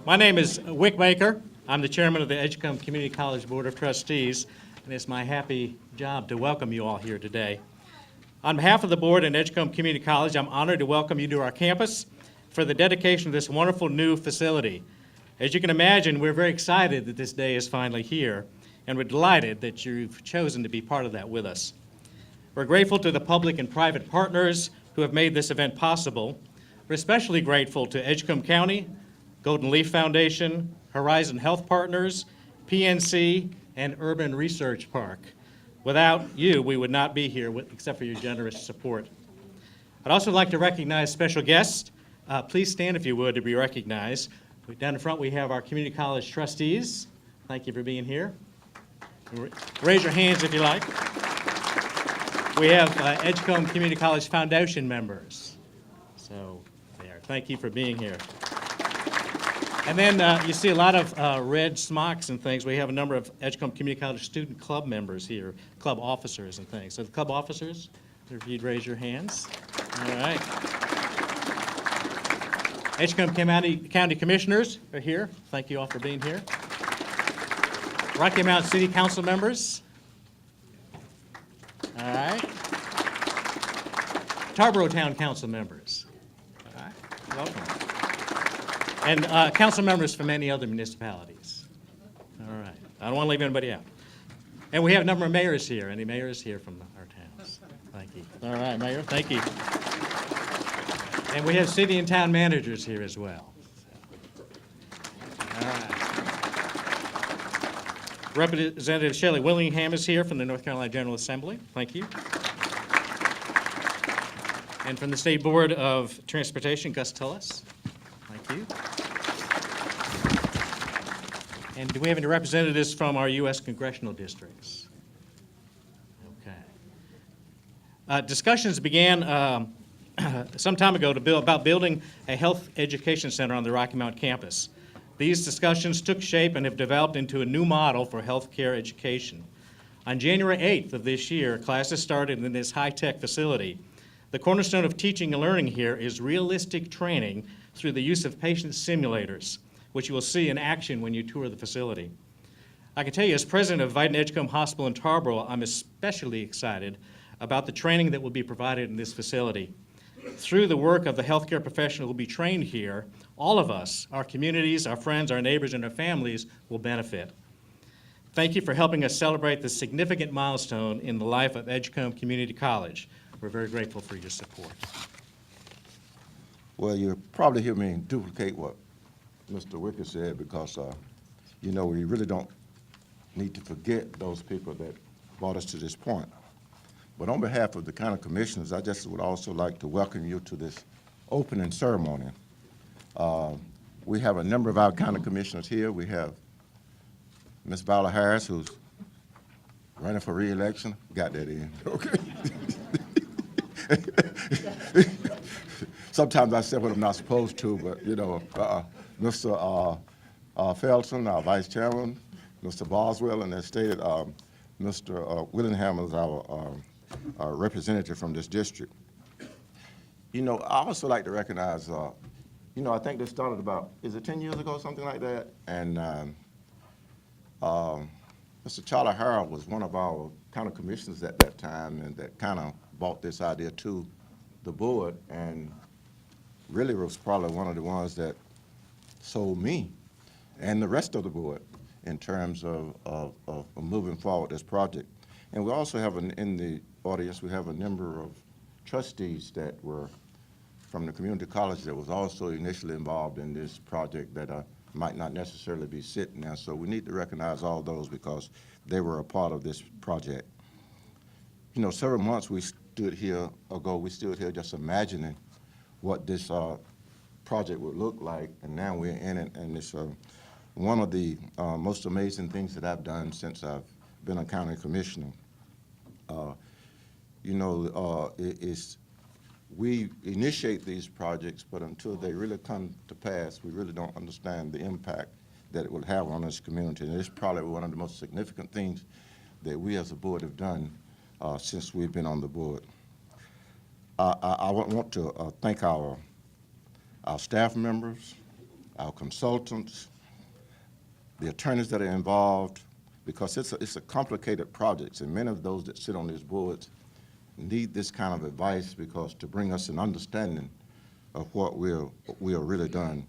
My name is Wick Baker. I'm the chairman of the Edgecombe Community College Board of Trustees, and it's my happy job to welcome you all here today. On behalf of the board and Edgecombe Community College, I'm honored to welcome you to our campus for the dedication of this wonderful new facility. As you can imagine, we're very excited that this day is finally here, and we're delighted that you've chosen to be part of that with us. We're grateful to the public and private partners who have made this event possible. We're especially grateful to Edgecombe County, Golden Leaf Foundation, Horizon Health Partners, PNC, and Urban Research Park. Without you, we would not be here except for your generous support. I'd also like to recognize special guests. Please stand if you would to be recognized. Down in front we have our community college trustees. Thank you for being here. Raise your hands if you like. We have Edgecombe Community College Foundation members. So there, thank you for being here. And then you see a lot of red smocks and things. We have a number of Edgecombe Community College student club members here, club officers and things. So the club officers, if you'd raise your hands. All right. Edgecombe County Commissioners are here. Thank you all for being here. Rocky Mount City Council members. All right. Tarboro Town Council members. All right. Welcome. And council members from many other municipalities. All right. I don't want to leave anybody out. And we have a number of mayors here. Any mayors here from our towns? Thank you. All right, Mayor. Thank you. And we have city and town managers here as well. All right. Representative Shelley Willingham is here from the North Carolina General Assembly. Thank you. And from the State Board of Transportation, Gus Tullis. Thank you. And do we have any representatives from our U.S. congressional districts? Okay. Discussions began some time ago about building a health education center on the Rocky Mount campus. These discussions took shape and have developed into a new model for healthcare education. On January 8th of this year, classes started in this high-tech facility. The cornerstone of teaching and learning here is realistic training through the use of patient simulators, which you will see in action when you tour the facility. I can tell you, as president of Vidant Edgecombe Hospital in Tarboro, I'm especially excited about the training that will be provided in this facility. Through the work of the healthcare professional who will be trained here, all of us, our communities, our friends, our neighbors, and our families will benefit. Thank you for helping us celebrate this significant milestone in the life of Edgecombe Community College. We're very grateful for your support. Well, you'll probably hear me duplicate what Mr. Wicker said because, you know, we really don't need to forget those people that brought us to this point. But on behalf of the county commissioners, I just would also like to welcome you to this opening ceremony. We have a number of our county commissioners here. We have Ms. Viola Harris, who's running for re-election. Got that in, okay. Sometimes I say what I'm not supposed to, but you know, Mr. Felton, our vice chairman, Mr. Boswell, and as stated, Mr. Willingham is our representative from this district. You know, I also like to recognize, you know, I think this started about, is it 10 years ago, something like that? And Mr. Charlie Harrell was one of our county commissioners at that time, and that kind of brought this idea to the board, and really was probably one of the ones that sold me and the rest of the board in terms of moving forward this project. And we also have, in the audience, we have a number of trustees that were from the community college that was also initially involved in this project that might not necessarily be sitting there. So we need to recognize all those because they were a part of this project. You know, several months we stood here just imagining what this project would look like, and now we're in it, and it's one of the most amazing things that I've done since I've been a county commissioner. You know, we initiate these projects, but until they really come to pass, we really don't understand the impact that it will have on this community. And it's probably one of the most significant things that we as a board have done since we've been on the board. I want to thank our staff members, our consultants, the attorneys that are involved, because it's a complicated project, and many of those that sit on these boards need this kind of advice because to bring us an understanding of what we are really doing.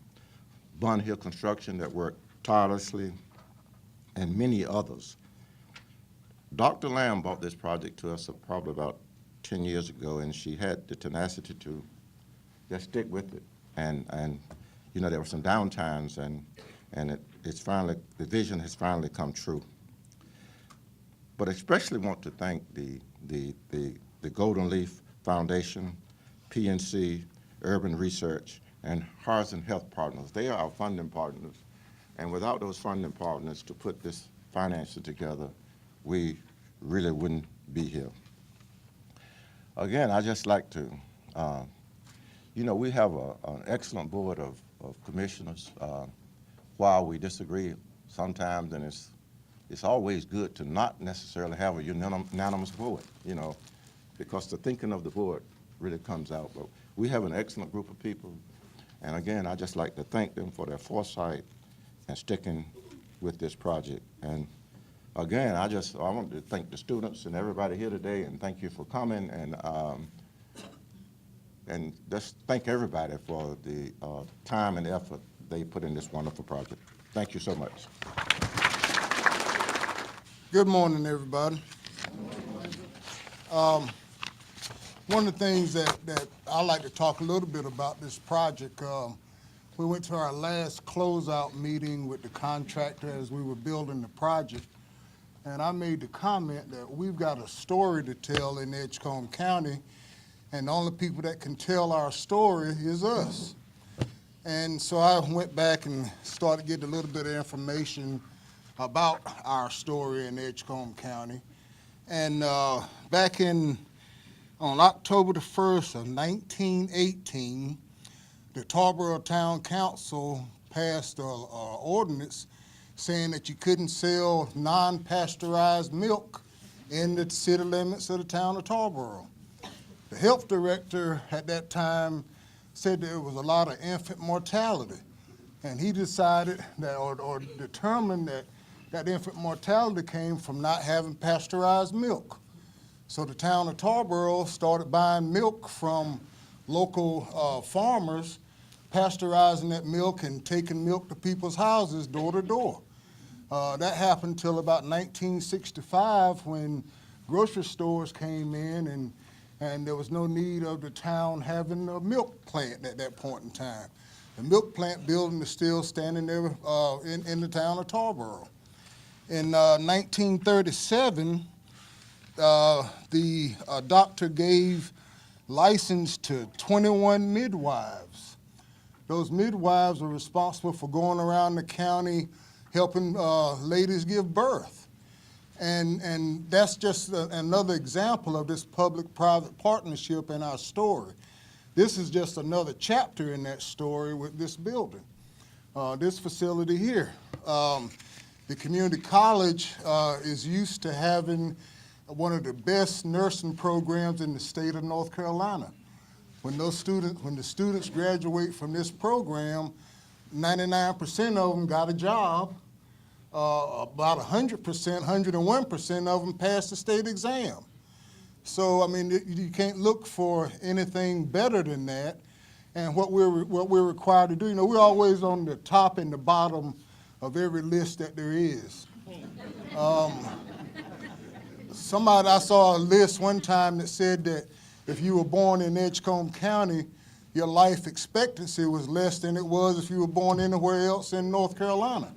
Bun Hill Construction that worked tirelessly, and many others. Dr. Lamm brought this project to us probably about 10 years ago, and she had the tenacity to just stick with it. And you know, there were some downtimes, and it's finally, the vision has finally come true. But I especially want to thank the Golden Leaf Foundation, PNC, Urban Research, and Horizon Health Partners. They are our funding partners. And without those funding partners to put this financing together, we really wouldn't be here. Again, I just like to, you know, we have an excellent board of commissioners. While we disagree sometimes, and it's always good to not necessarily have a unanimous board, you know, because the thinking of the board really comes out. But we have an excellent group of people. And again, I just like to thank them for their foresight and sticking with this project. And again, I want to thank the students and everybody here today, and thank you for coming, and just thank everybody for the time and effort they put in this wonderful project. Thank you so much. Good morning, everybody. One of the things that I like to talk a little bit about this project, we went to our last closeout meeting with the contractor as we were building the project, and I made the comment that we've got a story to tell in Edgecombe County, and the only people that can tell our story is us. And so I went back and started getting a little bit of information about our story in Edgecombe County. And back on October the 1st of 1918, the Tarboro Town Council passed an ordinance saying that you couldn't sell non-pasteurized milk in the city limits of the town of Tarboro. The health director at that time said there was a lot of infant mortality, and he decided that, or determined that infant mortality came from not having pasteurized milk. So the town of Tarboro started buying milk from local farmers, pasteurizing that milk and taking milk to people's houses door to door. That happened until about 1965 when grocery stores came in and there was no need of the town having a milk plant at that point in time. The milk plant building is still standing there in the town of Tarboro. In 1937, the doctor gave license to 21 midwives. Those midwives are responsible for going around the county helping ladies give birth. And that's just another example of this public-private partnership in our story. This is just another chapter in that story with this building, this facility here. The community college is used to having one of the best nursing programs in the state of North Carolina. When the students graduate from this program, 99% of them got a job. About 100%, 101% of them passed the state exam. So, I mean, you can't look for anything better than that. And what we're required to do, you know, we're always on the top and the bottom of every list that there is. I saw a list one time that said that if you were born in Edgecombe County, your life expectancy was less than it was if you were born anywhere else in North Carolina.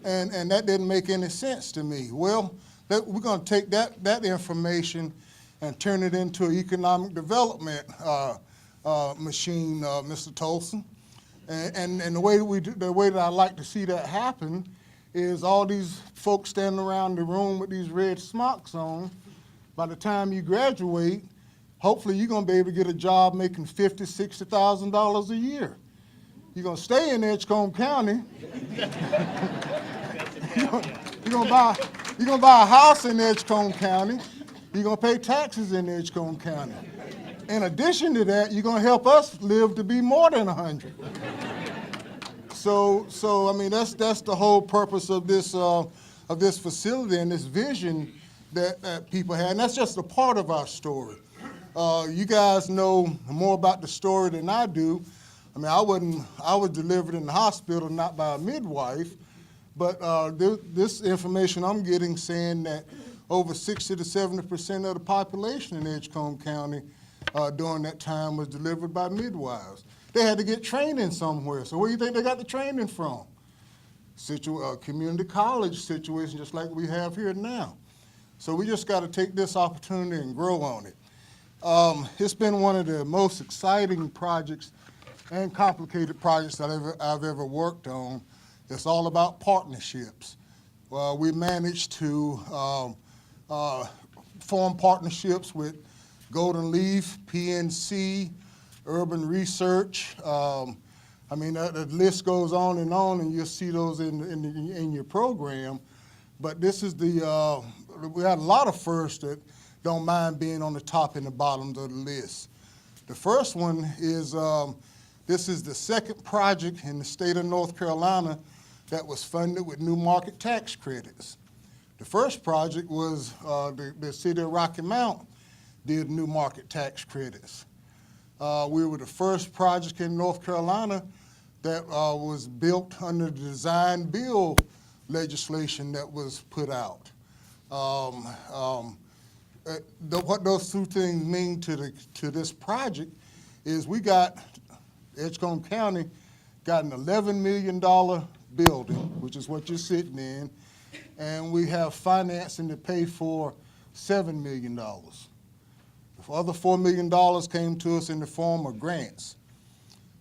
And that didn't make any sense to me. Well, we're going to take that information and turn it into an economic development machine, Mr. Tolson. And the way that I like to see that happen is all these folks standing around the room with these red smocks on. By the time you graduate, hopefully you're going to be able to get a job making $50,000, $60,000 a year. You're going to stay in Edgecombe County. You're going to buy a house in Edgecombe County. You're going to pay taxes in Edgecombe County. In addition to that, you're going to help us live to be more than 100. So I mean, that's the whole purpose of this facility and this vision that people had, and that's just a part of our story. You guys know more about the story than I do. I mean, I was delivered in the hospital, not by a midwife, but this information I'm getting saying that over 60 to 70% of the population in Edgecombe County during that time was delivered by midwives. They had to get training somewhere. So where do you think they got the training from? Community college situation, just like we have here now. So we just got to take this opportunity and grow on it. It's been one of the most exciting projects and complicated projects that I've ever worked on. It's all about partnerships. We managed to form partnerships with Golden Leaf, PNC, Urban Research. I mean, the list goes on, and you'll see those in your program. But this is we had a lot of firsts that don't mind being on the top and the bottoms of the list. The first one is, this is the second project in the state of North Carolina that was funded with new market tax credits. The first project was the city of Rocky Mount did new market tax credits. We were the first project in North Carolina that was built under the design build legislation that was put out. What those two things mean to this project is Edgecombe County got an $11 million building, which is what you're sitting in, and we have financing to pay for $7 million. The other $4 million came to us in the form of grants.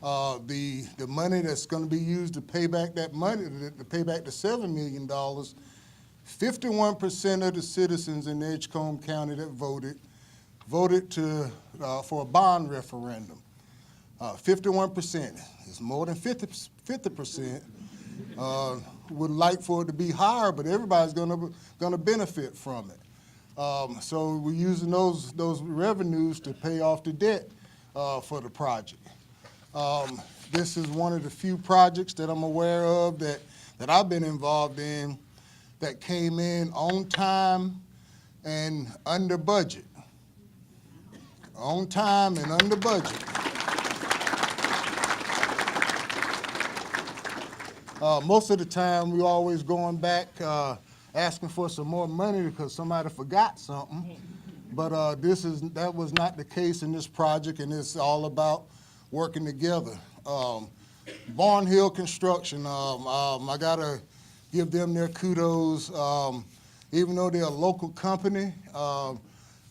The money that's going to be used to pay back that money, to pay back the $7 million, 51% of the citizens in Edgecombe County that voted for a bond referendum. 51% is more than 50%. Would like for it to be higher, but everybody's going to benefit from it. So we're using those revenues to pay off the debt for the project. This is one of the few projects that I'm aware of that I've been involved in that came in on time and under budget. On time and under budget. Most of the time, we're always going back asking for some more money because somebody forgot something. But that was not the case in this project, and it's all about working together. Barnhill Construction, I gotta give them their kudos. Even though they're a local company, I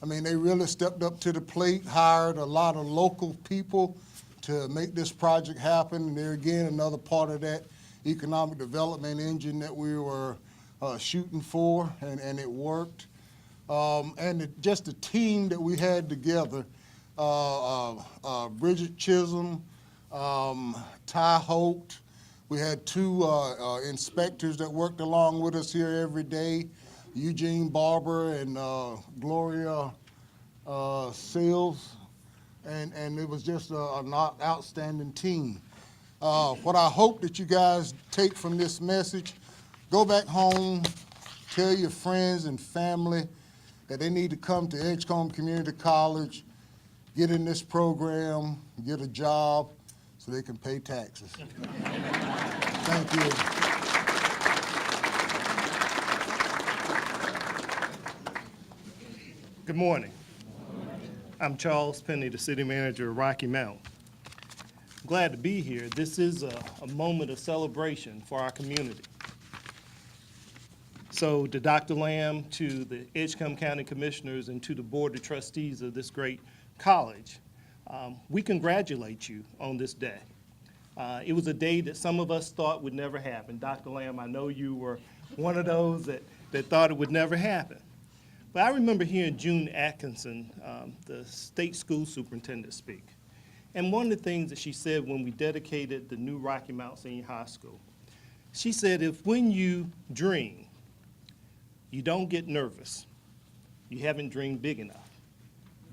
mean, they really stepped up to the plate, hired a lot of local people to make this project happen. And they're, again, another part of that economic development engine that we were shooting for, and it worked. And just the team that we had together, Bridget Chisholm, Ty Holt. We had two inspectors that worked along with us here every day, Eugene Barber and Gloria Sales, and it was just an outstanding team. What I hope that you guys take from this message, go back home, tell your friends and family that they need to come to Edgecombe Community College, get in this program, get a job, so they can pay taxes. Thank you. Good morning. I'm Charles Penny, the city manager of Rocky Mount. I'm glad to be here. This is a moment of celebration for our community. So to Dr. Lamm, to the Edgecombe County Commissioners, and to the Board of Trustees of this great college, we congratulate you on this day. It was a day that some of us thought would never happen. Dr. Lamm, I know you were one of those that thought it would never happen. But I remember hearing June Atkinson, the state school superintendent, speak. And one of the things that she said when we dedicated the new Rocky Mount Senior High School, she said, if when you dream, you don't get nervous, you haven't dreamed big enough.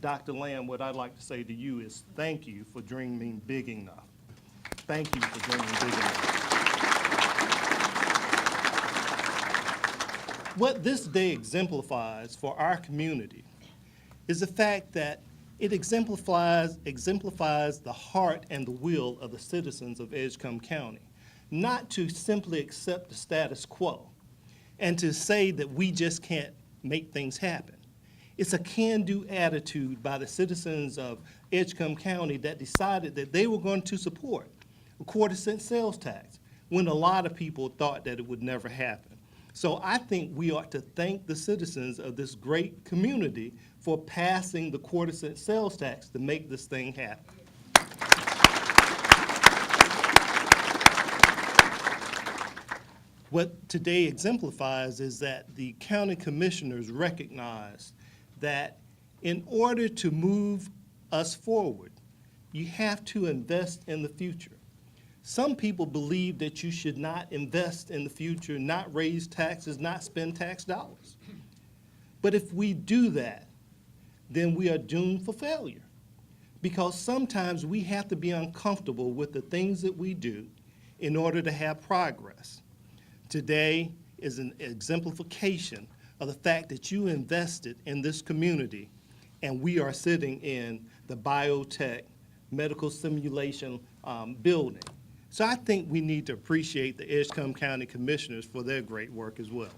Dr. Lamm, what I'd like to say to you is thank you for dreaming big enough. Thank you for dreaming big enough. What this day exemplifies for our community is the fact that it exemplifies the heart and the will of the citizens of Edgecombe County, not to simply accept the status quo and to say that we just can't make things happen. It's a can-do attitude by the citizens of Edgecombe County that decided that they were going to support a 1/4-cent sales tax when a lot of people thought that it would never happen. So I think we ought to thank the citizens of this great community for passing the 1/4-cent sales tax to make this thing happen. What today exemplifies is that the county commissioners recognize that in order to move us forward, you have to invest in the future. Some people believe that you should not invest in the future, not raise taxes, not spend tax dollars. But if we do that, then we are doomed for failure. Because sometimes we have to be uncomfortable with the things that we do in order to have progress. Today is an exemplification of the fact that you invested in this community, and we are sitting in the Biotech medical simulation building. So I think we need to appreciate the Edgecombe County Commissioners for their great work as well.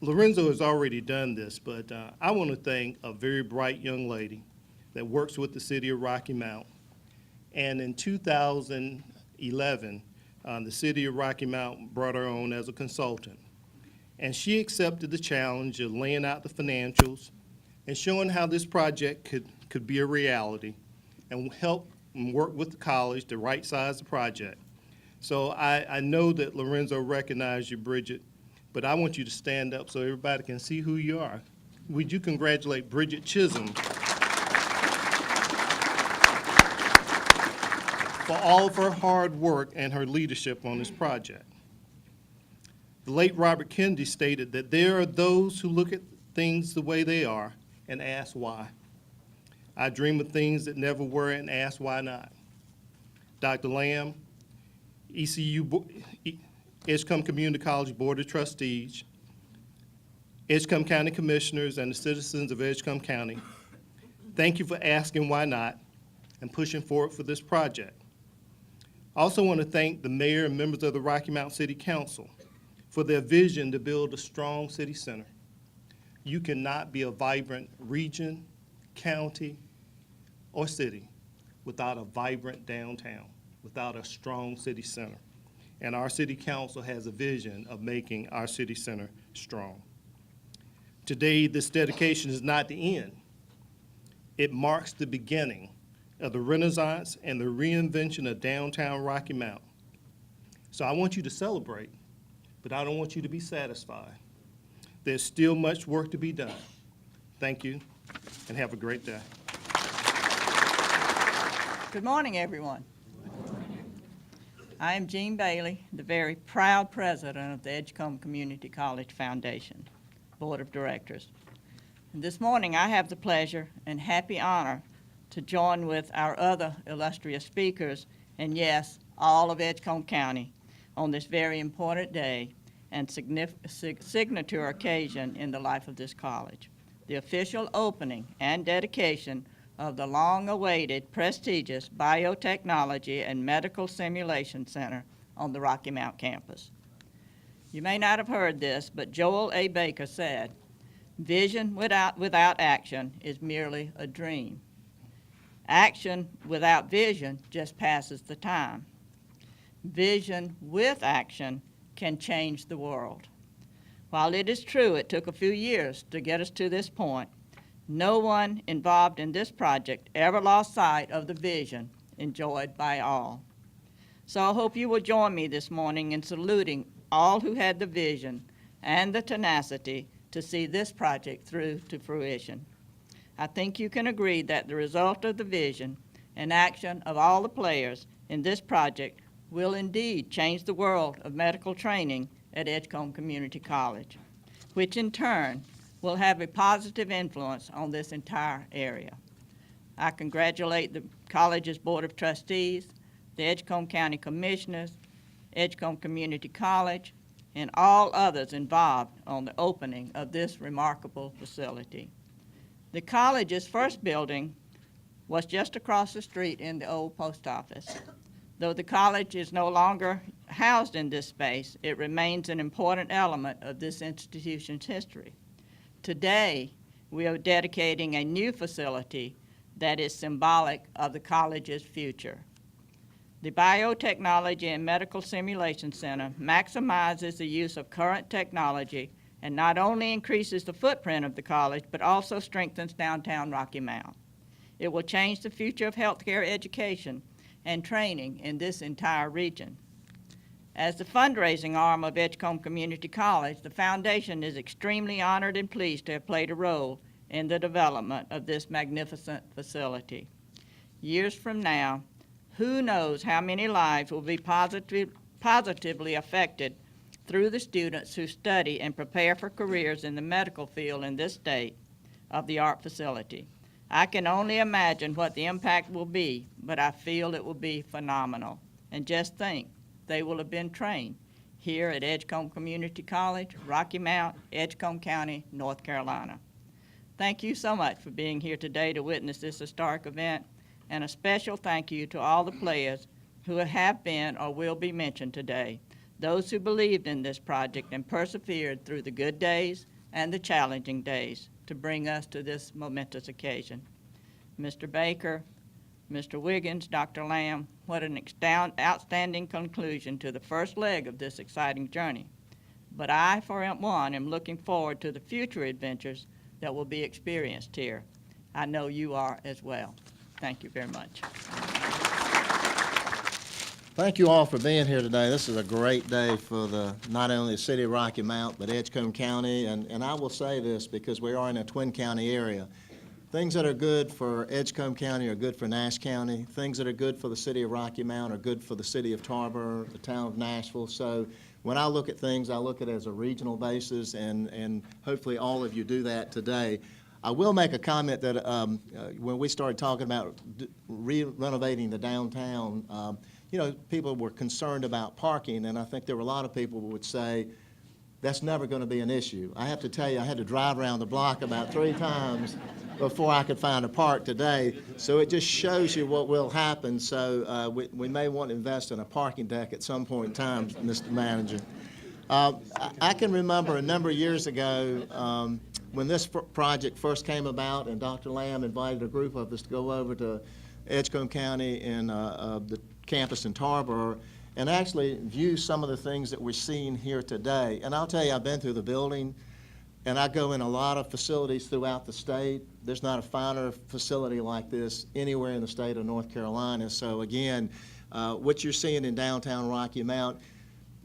Lorenzo has already done this, but I want to thank a very bright young lady that works with the city of Rocky Mount. And in 2011, the city of Rocky Mount brought her on as a consultant. And she accepted the challenge of laying out the financials and showing how this project could be a reality and help and work with the college to right-size the project. So I know that Lorenzo recognized you, Bridget, but I want you to stand up so everybody can see who you are. Would you congratulate Bridget Chisholm for all of her hard work and her leadership on this project? The late Robert Kennedy stated that there are those who look at things the way they are and ask why. I dream of things that never were and ask why not. Dr. Lamm, Edgecombe Community College Board of Trustees, Edgecombe County Commissioners, and the citizens of Edgecombe County, thank you for asking why not and pushing forward for this project. I also want to thank the mayor and members of the Rocky Mount City Council for their vision to build a strong city center. You cannot be a vibrant region, county, or city without a vibrant downtown, without a strong city center. And our city council has a vision of making our city center strong. Today, this dedication is not the end. It marks the beginning of the renaissance and the reinvention of downtown Rocky Mount. So I want you to celebrate, but I don't want you to be satisfied. There's still much work to be done. Thank you, and have a great day. Good morning, everyone. I am Jean Bailey, the very proud president of the Edgecombe Community College Foundation Board of Directors. And this morning, I have the pleasure and happy honor to join with our other illustrious speakers, and yes, all of Edgecombe County, on this very important day and signature occasion in the life of this college, the official opening and dedication of the long-awaited, prestigious Biotechnology and Medical Simulation Center on the Rocky Mount campus. You may not have heard this, but Joel A. Baker said, "Vision without action is merely a dream. Action without vision just passes the time. Vision with action can change the world." While it is true it took a few years to get us to this point, no one involved in this project ever lost sight of the vision enjoyed by all. So I hope you will join me this morning in saluting all who had the vision and the tenacity to see this project through to fruition. I think you can agree that the result of the vision and action of all the players in this project will indeed change the world of medical training at Edgecombe Community College, which in turn will have a positive influence on this entire area. I congratulate the college's Board of Trustees, the Edgecombe County Commissioners, Edgecombe Community College, and all others involved on the opening of this remarkable facility. The college's first building was just across the street in the old post office. Though the college is no longer housed in this space, it remains an important element of this institution's history. Today, we are dedicating a new facility that is symbolic of the college's future. The Biotechnology and Medical Simulation Center maximizes the use of current technology and not only increases the footprint of the college, but also strengthens downtown Rocky Mount. It will change the future of healthcare education and training in this entire region. As the fundraising arm of Edgecombe Community College, the foundation is extremely honored and pleased to have played a role in the development of this magnificent facility. Years from now, who knows how many lives will be positively affected through the students who study and prepare for careers in the medical field in this state-of-the-art facility. I can only imagine what the impact will be, but I feel it will be phenomenal. And just think, they will have been trained here at Edgecombe Community College, Rocky Mount, Edgecombe County, North Carolina. Thank you so much for being here today to witness this historic event, and a special thank you to all the players who have been or will be mentioned today, those who believed in this project and persevered through the good days and the challenging days to bring us to this momentous occasion. Mr. Baker, Mr. Wiggins, Dr. Lamm, what an outstanding conclusion to the first leg of this exciting journey. But I, for one, am looking forward to the future adventures that will be experienced here. I know you are as well. Thank you very much. Thank you all for being here today. This is a great day for not only the city of Rocky Mount, but Edgecombe County. And I will say this because we are in a twin county area. Things that are good for Edgecombe County are good for Nash County. Things that are good for the city of Rocky Mount are good for the city of Tarboro, the town of Nashville. So when I look at things, I look at it as a regional basis, and hopefully all of you do that today. I will make a comment that when we started talking about renovating the downtown, people were concerned about parking, and I think there were a lot of people who would say, that's never going to be an issue. I have to tell you, I had to drive around the block about 3 times before I could find a park today, so it just shows you what will happen. So we may want to invest in a parking deck at some point in time, Mr. Manager. I can remember a number of years ago when this project first came about, and Dr. Lamm invited a group of us to go over to Edgecombe County and the campus in Tarboro and actually view some of the things that we're seeing here today. And I'll tell you, I've been through the building, and I go in a lot of facilities throughout the state. There's not a finer facility like this anywhere in the state of North Carolina. So again, what you're seeing in downtown Rocky Mount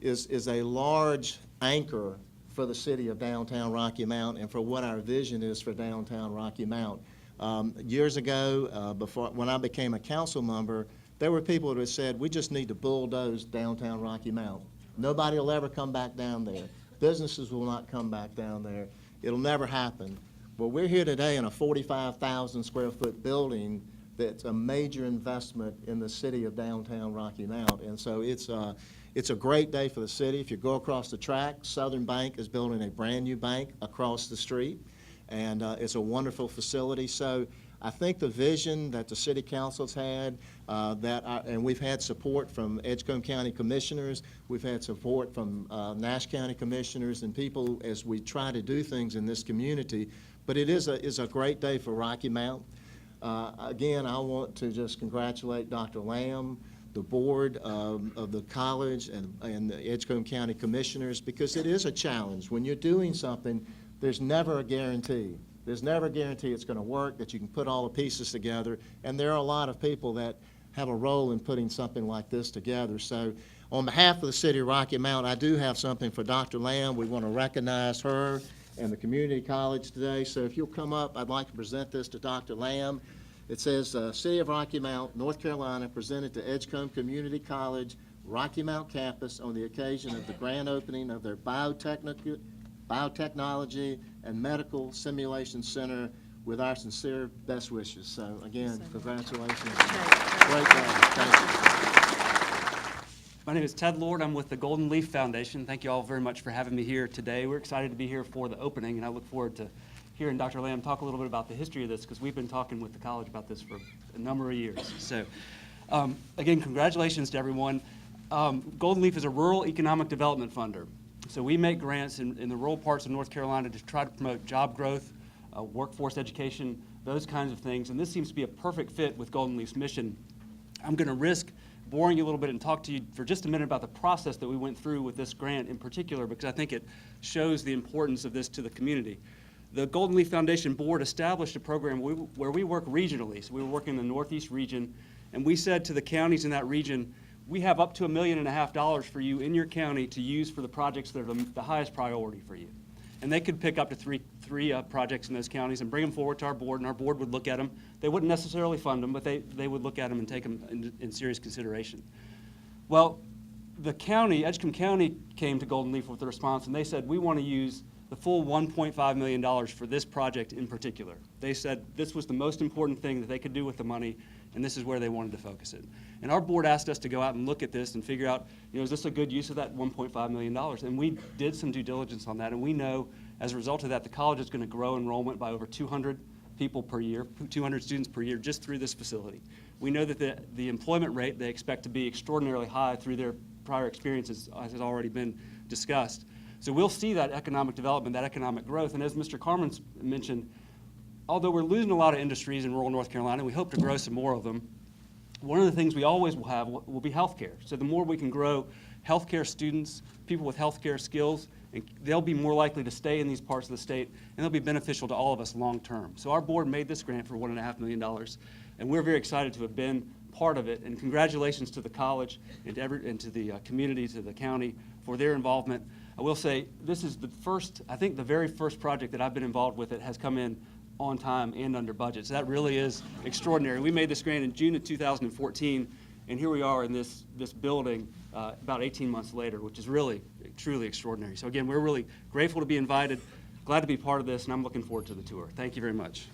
is a large anchor for the city of downtown Rocky Mount and for what our vision is for downtown Rocky Mount. Years ago, when I became a council member, there were people that said, we just need to bulldoze downtown Rocky Mount. Nobody will ever come back down there. Businesses will not come back down there. It'll never happen. Well, we're here today in a 45,000 square foot building that's a major investment in the city of downtown Rocky Mount. And so it's a great day for the city. If you go across the track, Southern Bank is building a brand new bank across the street, and it's a wonderful facility. So I think the vision that the city council's had, and we've had support from Edgecombe County commissioners, we've had support from Nash County commissioners and people as we try to do things in this community. But it is a great day for Rocky Mount. Again, I want to just congratulate Dr. Lamm, the board of the college, and the Edgecombe County commissioners, because it is a challenge. When you're doing something, there's never a guarantee. There's never a guarantee it's going to work, that you can put all the pieces together, and there are a lot of people that have a role in putting something like this together. So on behalf of the city of Rocky Mount, I do have something for Dr. Lamm. We want to recognize her and the community college today. So if you'll come up, I'd like to present this to Dr. Lamm. It says, City of Rocky Mount, North Carolina, presented to Edgecombe Community College, Rocky Mount campus on the occasion of the grand opening of their biotechnology and medical simulation center with our sincere best wishes. So again, congratulations. Great day. Thank you. My name is Ted Lord. I'm with the Golden Leaf Foundation. Thank you all very much for having me here today. We're excited to be here for the opening, and I look forward to hearing Dr. Lamm talk a little bit about the history of this, because we've been talking with the college about this for a number of years. So, again, congratulations to everyone. Golden Leaf is a rural economic development funder. So we make grants in the rural parts of North Carolina to try to promote job growth, workforce education, those kinds of things. And this seems to be a perfect fit with Golden Leaf's mission. I'm going to risk boring you a little bit and talk to you for just a minute about the process that we went through with this grant in particular, because I think it shows the importance of this to the community. The Golden Leaf Foundation Board established a program where we work regionally. So we were working in the Northeast region, and we said to the counties in that region, we have up to $1.5 million for you in your county to use for the projects that are the highest priority for you. And they could pick up to three projects in those counties and bring them forward to our board, and our board would look at them. They wouldn't necessarily fund them, but they would look at them and take them in serious consideration. Well, the county, Edgecombe County, came to Golden Leaf with a response, and they said, we want to use the full $1.5 million for this project in particular. They said this was the most important thing that they could do with the money, and this is where they wanted to focus it. And our board asked us to go out and look at this and figure out, is this a good use of that $1.5 million? And we did some due diligence on that, and we know as a result of that, the college is going to grow enrollment by over 200 people per year, 200 students per year just through this facility. We know that the employment rate they expect to be extraordinarily high through their prior experiences, as has already been discussed. So we'll see that economic development, that economic growth. And as Mr. Carmen's mentioned, although we're losing a lot of industries in rural North Carolina, we hope to grow some more of them. One of the things we always will have will be healthcare. So the more we can grow healthcare students, people with healthcare skills, and they'll be more likely to stay in these parts of the state, and they'll be beneficial to all of us long term. So our board made this grant for $1.5 million, and we're very excited to have been part of it. And congratulations to the college and to the community, to the county for their involvement. I will say this is the first, I think the very first project that I've been involved with that has come in on time and under budget. So that really is extraordinary. We made this grant in June of 2014, and here we are in this building about 18 months later, which is really, truly extraordinary. So again, we're really grateful to be invited, glad to be part of this, and I'm looking forward to the tour. Thank you very much.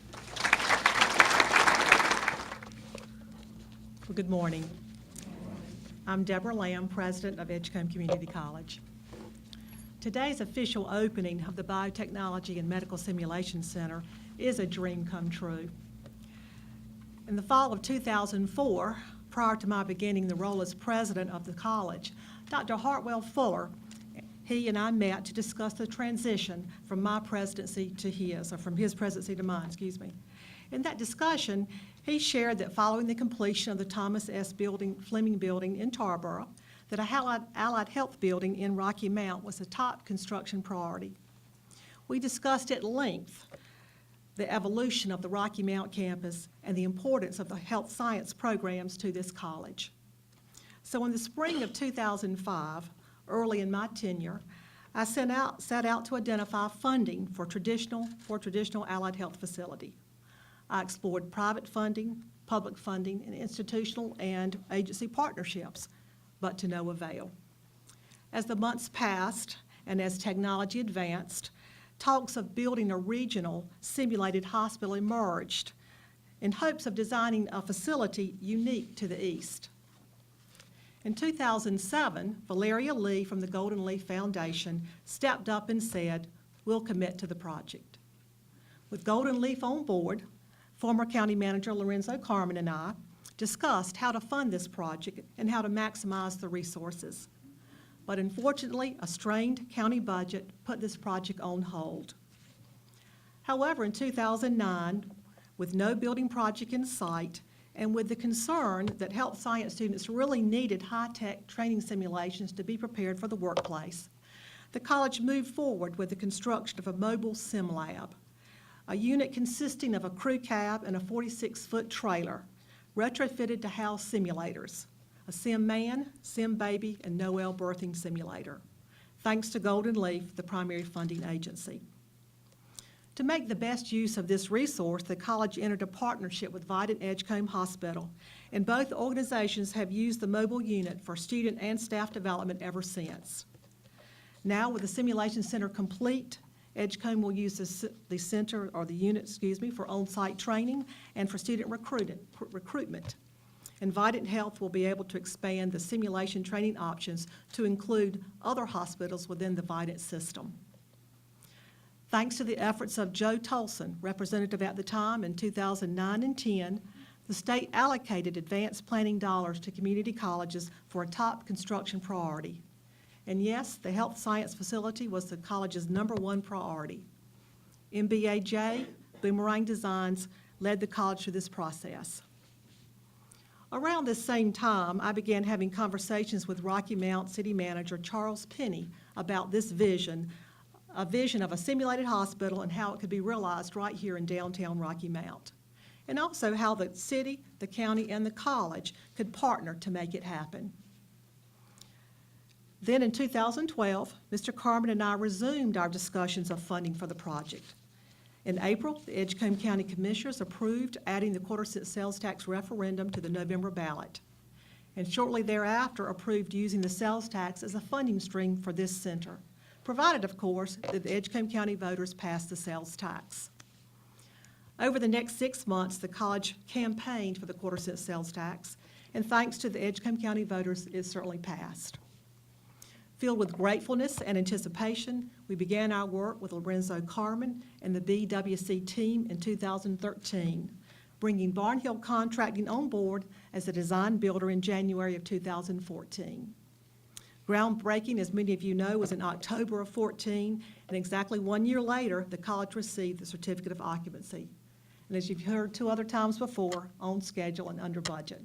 Well, good morning. I'm Deborah Lamm, president of Edgecombe Community College. Today's official opening of the Biotechnology and Medical Simulation Center is a dream come true. In the fall of 2004, prior to my beginning the role as president of the college, Dr. Hartwell Fuller, he and I met to discuss the transition from my presidency to his, or from his presidency to mine, excuse me. In that discussion, he shared that following the completion of the Thomas S. Fleming Building in Tarboro, that a allied health building in Rocky Mount was a top construction priority. We discussed at length the evolution of the Rocky Mount campus and the importance of the health science programs to this college. So in the spring of 2005, early in my tenure, I set out to identify funding for traditional allied health facility. I explored private funding, public funding, and institutional and agency partnerships, but to no avail. As the months passed and as technology advanced, talks of building a regional simulated hospital emerged in hopes of designing a facility unique to the East. In 2007, Valeria Lee from the Golden Leaf Foundation stepped up and said, "We'll commit to the project." With Golden Leaf on board, former County Manager Lorenzo Carmen and I discussed how to fund this project and how to maximize the resources. But unfortunately, a strained county budget put this project on hold. However, in 2009, with no building project in sight, and with the concern that health science students really needed high-tech training simulations to be prepared for the workplace, the college moved forward with the construction of a mobile sim lab, a unit consisting of a crew cab and a 46-foot trailer, retrofitted to house simulators, a sim man, sim baby, and Noel birthing simulator, thanks to Golden Leaf, the primary funding agency. To make the best use of this resource, the college entered a partnership with Vidant Edgecombe Hospital, and both organizations have used the mobile unit for student and staff development ever since. Now, with the simulation center complete, Edgecombe will use the unit for on-site training and for student recruitment. and Vidant Health will be able to expand the simulation training options to include other hospitals within the Vidant system. Thanks to the efforts of Joe Tolson, representative at the time in 2009 and 10, the state allocated advanced planning dollars to community colleges for a top construction priority. And yes, the health science facility was the college's #1 priority. MBAJ, Boomerang Designs, led the college through this process. Around this same time, I began having conversations with Rocky Mount City Manager Charles Penny about this vision, a vision of a simulated hospital and how it could be realized right here in downtown Rocky Mount, and also how the city, the county, and the college could partner to make it happen. Then in 2012, Mr. Carmen and I resumed our discussions of funding for the project. In April, the Edgecombe County Commissioners approved adding the quarter-cent sales tax referendum to the November ballot, and shortly thereafter approved using the sales tax as a funding stream for this center, provided, of course, that the Edgecombe County voters passed the sales tax. Over the next 6 months, the college campaigned for the quarter-cent sales tax, and thanks to the Edgecombe County voters, it certainly passed. Filled with gratefulness and anticipation, we began our work with Lorenzo Carmen and the BWC team in 2013, bringing Barnhill Contracting on board as a design builder in January of 2014. Groundbreaking, as many of you know, was in October of 14, and exactly 1 year later, the college received the certificate of occupancy. And as you've heard 2 other times before, on schedule and under budget.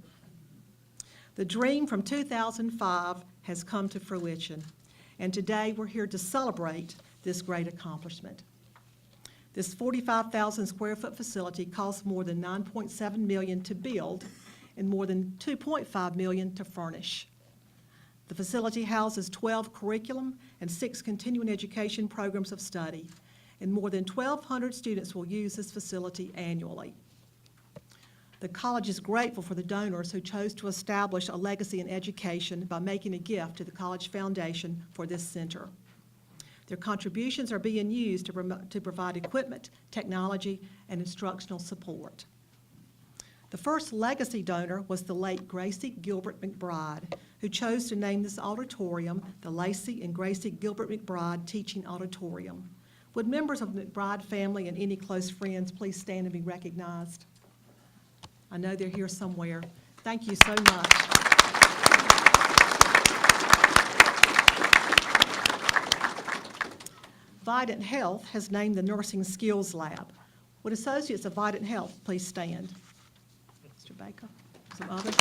The dream from 2005 has come to fruition, and today we're here to celebrate this great accomplishment. This 45,000 square foot facility costs more than $9.7 million to build and more than $2.5 million to furnish. The facility houses 12 curriculum and 6 continuing education programs of study, and more than 1,200 students will use this facility annually. The college is grateful for the donors who chose to establish a legacy in education by making a gift to the College Foundation for this center. Their contributions are being used to provide equipment, technology, and instructional support. The first legacy donor was the late Gracie Gilbert McBride, who chose to name this auditorium the Lacey and Gracie Gilbert McBride Teaching Auditorium. Would members of the McBride family and any close friends please stand and be recognized? I know they're here somewhere. Thank you so much. Vidant Health has named the Nursing Skills Lab. Would associates of Vidant Health please stand? Mr. Baker, some others?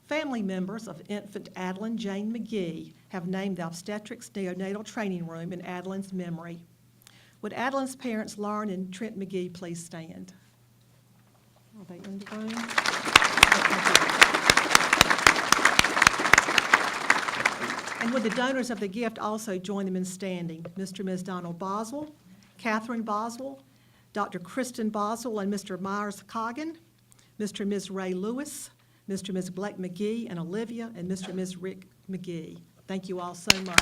Family members of infant Adeline Jane McGee have named the Obstetrics Neonatal Training Room in Adeline's memory. Would Adeline's parents, Lauren and Trent McGee, please stand? Are they in the room? And would the donors of the gift also join them in standing? Mr. and Ms. Donald Boswell, Catherine Boswell, Dr. Kristen Boswell and Mr. Myers Coggin, Mr. and Ms. Ray Lewis, Mr. and Ms. Blake McGee and Olivia, and Mr. and Ms. Rick McGee. Thank you all so much.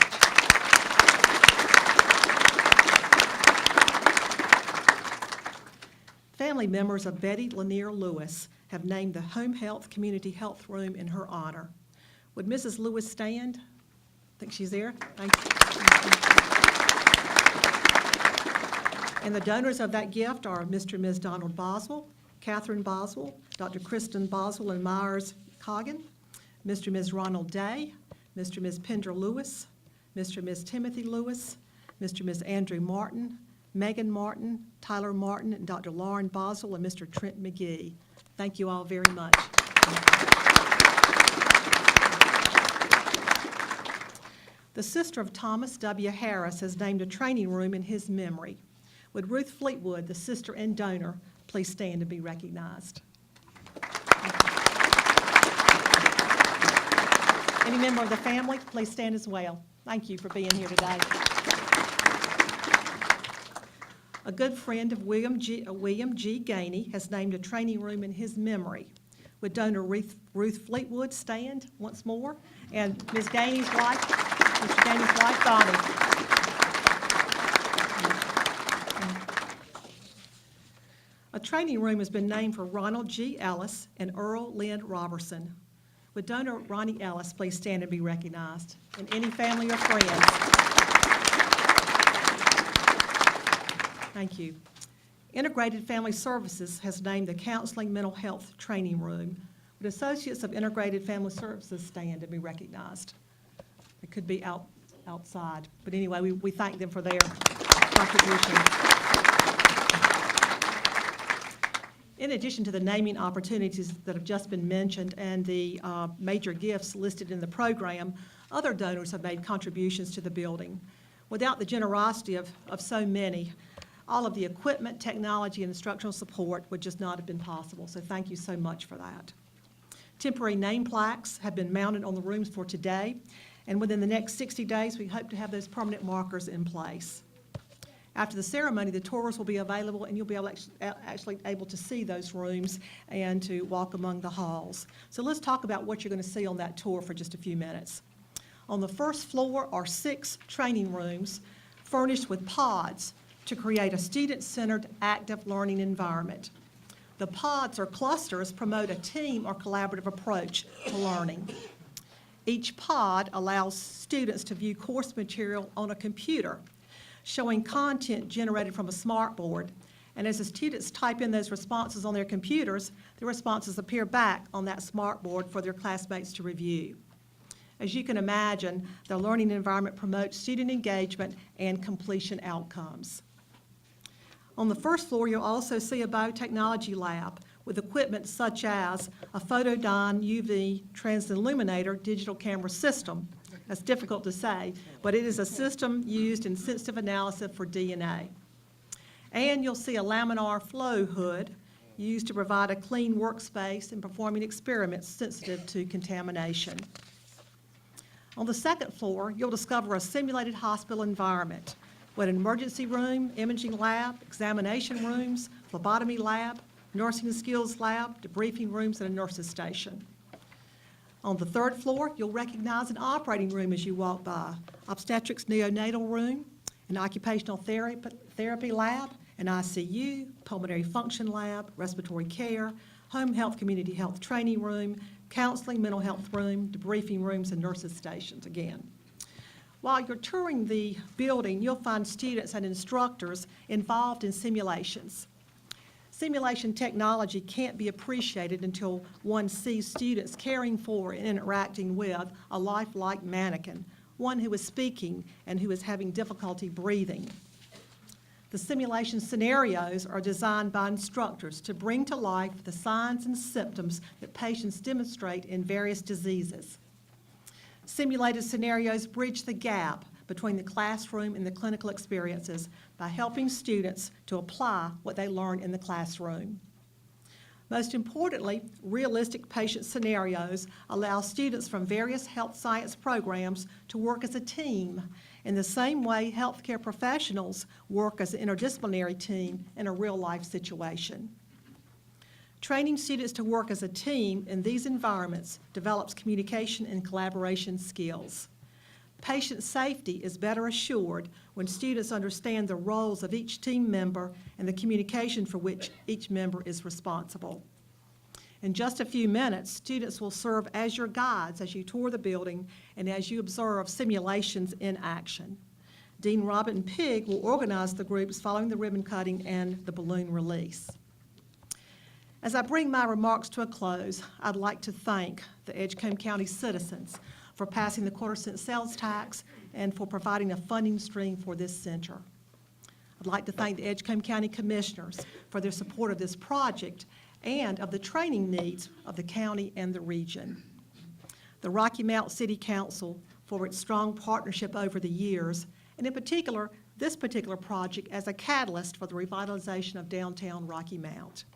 Family members of Betty Lanier Lewis have named the Home Health Community Health Room in her honor. Would Mrs. Lewis stand? I think she's there. Thank you. And the donors of that gift are Mr. and Ms. Donald Boswell, Catherine Boswell, Dr. Kristen Boswell and Myers Coggin, Mr. and Ms. Ronald Day, Mr. and Ms. Pender Lewis, Mr. and Ms. Timothy Lewis, Mr. and Ms. Andrew Martin, Megan Martin, Tyler Martin, and Dr. Lauren Boswell and Mr. Trent McGee. Thank you all very much. The sister of Thomas W. Harris has named a training room in his memory. Would Ruth Fleetwood, the sister and donor, please stand and be recognized? Any member of the family, please stand as well. Thank you for being here today. A good friend of William G. Gainey has named a training room in his memory. Would donor Ruth Fleetwood stand once more? And Ms. Gainey's wife, Mr. Gainey's wife, Donnie. A training room has been named for Ronald G. Ellis and Earl Lynn Robertson. Would donor Ronnie Ellis please stand and be recognized? And any family or friends? Thank you. Integrated Family Services has named the Counseling Mental Health Training Room. Would associates of Integrated Family Services stand and be recognized? It could be outside, but anyway, we thank them for their contribution. In addition to the naming opportunities that have just been mentioned and the major gifts listed in the program, other donors have made contributions to the building. Without the generosity of so many, all of the equipment, technology, and instructional support would just not have been possible, so thank you so much for that. Temporary name plaques have been mounted on the rooms for today, and within the next 60 days, we hope to have those permanent markers in place. After the ceremony, the tours will be available, and you'll be actually able to see those rooms and to walk among the halls. So let's talk about what you're going to see on that tour for just a few minutes. On the first floor are 6 training rooms furnished with pods to create a student-centered, active learning environment. The pods or clusters promote a team or collaborative approach to learning. Each pod allows students to view course material on a computer, showing content generated from a smartboard. And as the students type in those responses on their computers, the responses appear back on that smartboard for their classmates to review. As you can imagine, the learning environment promotes student engagement and completion outcomes. On the first floor, you'll also see a biotechnology lab with equipment such as a Photodyne UV transilluminator digital camera system. That's difficult to say, but it is a system used in sensitive analysis for DNA. And you'll see a laminar flow hood used to provide a clean workspace in performing experiments sensitive to contamination. On the second floor, you'll discover a simulated hospital environment with an emergency room, imaging lab, examination rooms, phlebotomy lab, nursing skills lab, debriefing rooms, and a nurse's station. On the third floor, you'll recognize an operating room as you walk by, obstetrics neonatal room, an occupational therapy lab, an ICU, pulmonary function lab, respiratory care, home health community health training room, counseling mental health room, debriefing rooms, and nurses' stations again. While you're touring the building, you'll find students and instructors involved in simulations. Simulation technology can't be appreciated until one sees students caring for and interacting with a lifelike mannequin, one who is speaking and who is having difficulty breathing. The simulation scenarios are designed by instructors to bring to life the signs and symptoms that patients demonstrate in various diseases. Simulated scenarios bridge the gap between the classroom and the clinical experiences by helping students to apply what they learn in the classroom. Most importantly, realistic patient scenarios allow students from various health science programs to work as a team in the same way healthcare professionals work as an interdisciplinary team in a real-life situation. Training students to work as a team in these environments develops communication and collaboration skills. Patient safety is better assured when students understand the roles of each team member and the communication for which each member is responsible. In just a few minutes, students will serve as your guides as you tour the building and as you observe simulations in action. Dean Robin Pigg will organize the groups following the ribbon cutting and the balloon release. As I bring my remarks to a close, I'd like to thank the Edgecombe County citizens for passing the quarter-cent sales tax and for providing a funding stream for this center. I'd like to thank the Edgecombe County Commissioners for their support of this project and of the training needs of the county and the region. The Rocky Mount City Council for its strong partnership over the years, and in particular, this particular project as a catalyst for the revitalization of downtown Rocky Mount.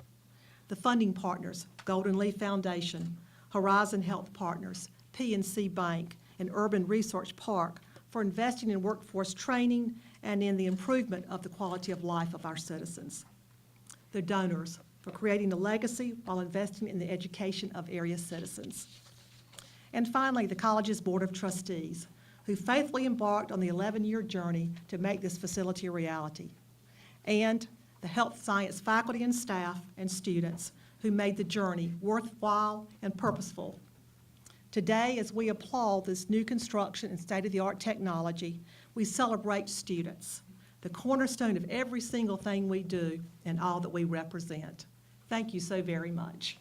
The funding partners, Golden Leaf Foundation, Horizon Health Partners, PNC Bank, and Urban Research Park for investing in workforce training and in the improvement of the quality of life of our citizens. The donors for creating a legacy while investing in the education of area citizens. And finally, the college's Board of Trustees, who faithfully embarked on the 11-year journey to make this facility a reality. And the health science faculty and staff and students who made the journey worthwhile and purposeful. Today, as we applaud this new construction and state-of-the-art technology, we celebrate students, the cornerstone of every single thing we do and all that we represent. Thank you so very much.